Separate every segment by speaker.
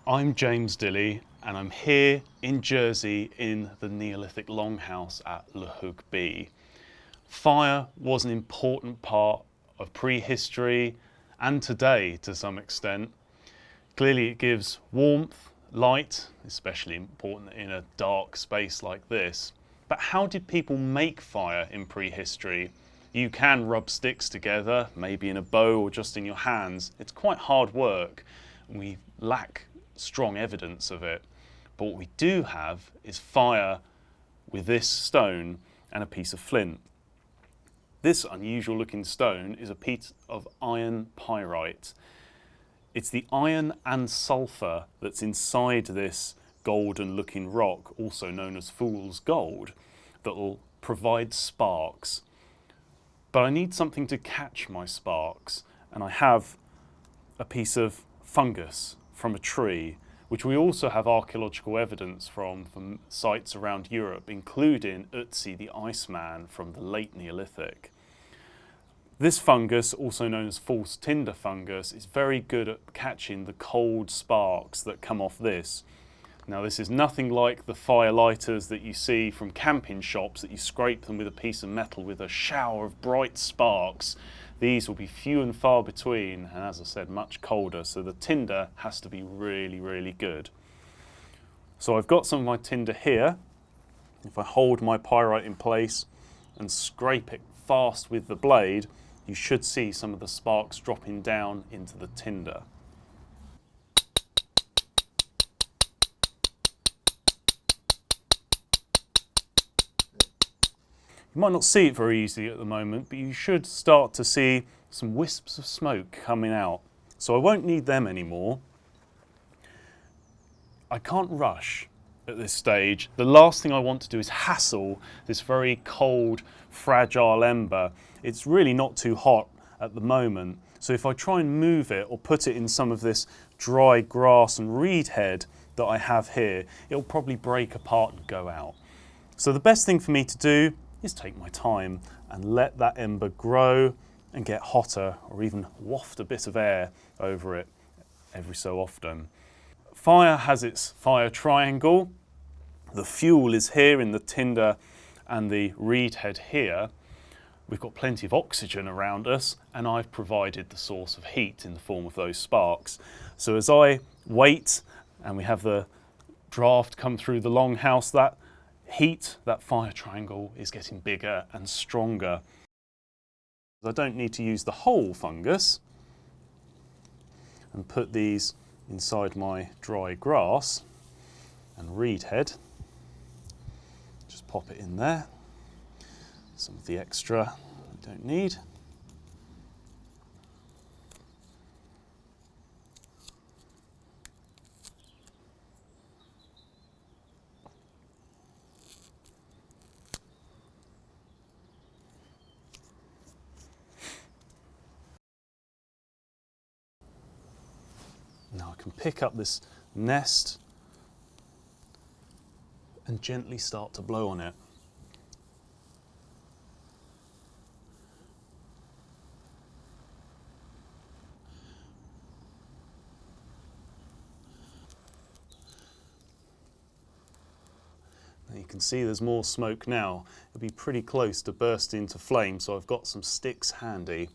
Speaker 1: I'm James Dilley and I'm here in Jersey in the Neolithic Longhouse at Hougue Bie. Fire was an important part of prehistory and today to some extent. Clearly it gives warmth, light, especially important in a dark space like this. But how did people make fire in prehistory? You can rub sticks together, maybe in a bow or just in your hands. It's quite hard work. We lack strong evidence of it. But what we do have is fire with this stone and a piece of flint. This unusual looking stone is a piece of iron pyrite. It's the iron and sulphur that's inside this golden looking rock, also known as fool's gold, that will provide sparks. But I need something to catch my sparks, and I have a piece of fungus from a tree, which we also have archaeological evidence from sites around Europe, including Ötzi the Iceman from the late Neolithic. This fungus, also known as false tinder fungus, is very good at catching the cold sparks that come off this. Now this is nothing like the fire lighters that you see from camping shops that you scrape them with a piece of metal with a shower of bright sparks. These will be few and far between, and as I said, much colder, so the tinder has to be really, really good. So I've got some of my tinder here. If I hold my pyrite in place and scrape it fast with the blade, you should see some of the sparks dropping down into the tinder. You might not see it very easily at the moment, but you should start to see some wisps of smoke coming out. So I won't need them anymore. I can't rush at this stage. The last thing I want to do is hassle this very cold, fragile ember. It's really not too hot at the moment. So if I try and move it or put it in some of this dry grass and reed head that I have here, it'll probably break apart and go out. So the best thing for me to do is take my time and let that ember grow and get hotter, or even waft a bit of air over it every so often. Fire has its fire triangle. The fuel is here in the tinder and the reed head here. We've got plenty of oxygen around us, and I've provided the source of heat in the form of those sparks. So as I wait and we have the draft come through the longhouse, that heat, that fire triangle is getting bigger and stronger. I don't need to use the whole fungus and put these inside my dry grass and reed head. Just pop it in there. Some of the extra we don't need. Now I can pick up this nest and gently start to blow on it. Now you can see there's more smoke now. It'll be pretty close to bursting into flame, so I've got some sticks handy.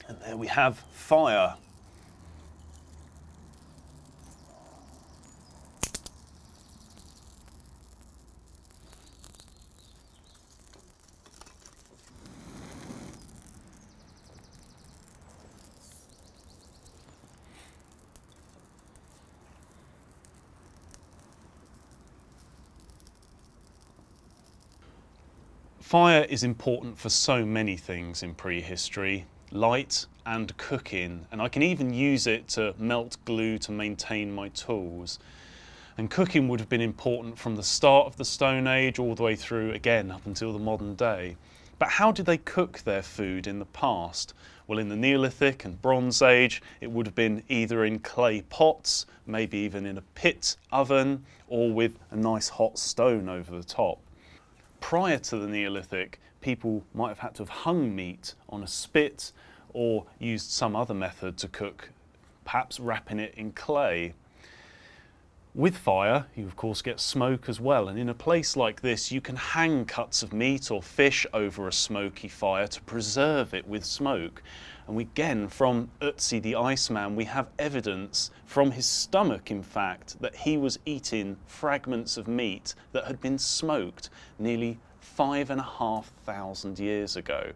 Speaker 1: And there we have fire. Fire is important for so many things in prehistory. Light and cooking, and I can even use it to melt glue to maintain my tools. And cooking would have been important from the start of the Stone Age all the way through, again, up until the modern day. But how did they cook their food in the past? Well, in the Neolithic and Bronze Age, it would have been either in clay pots, maybe even in a pit oven, or with a nice hot stone over the top. Prior to the Neolithic, people might have had to have hung meat on a spit or used some other method to cook, perhaps wrapping it in clay. With fire, you of course get smoke as well, and in a place like this you can hang cuts of meat or fish over a smoky fire to preserve it with smoke. And again, from Ötzi the Iceman, we have evidence from his stomach, in fact, that he was eating fragments of meat that had been smoked nearly 5,500 years ago.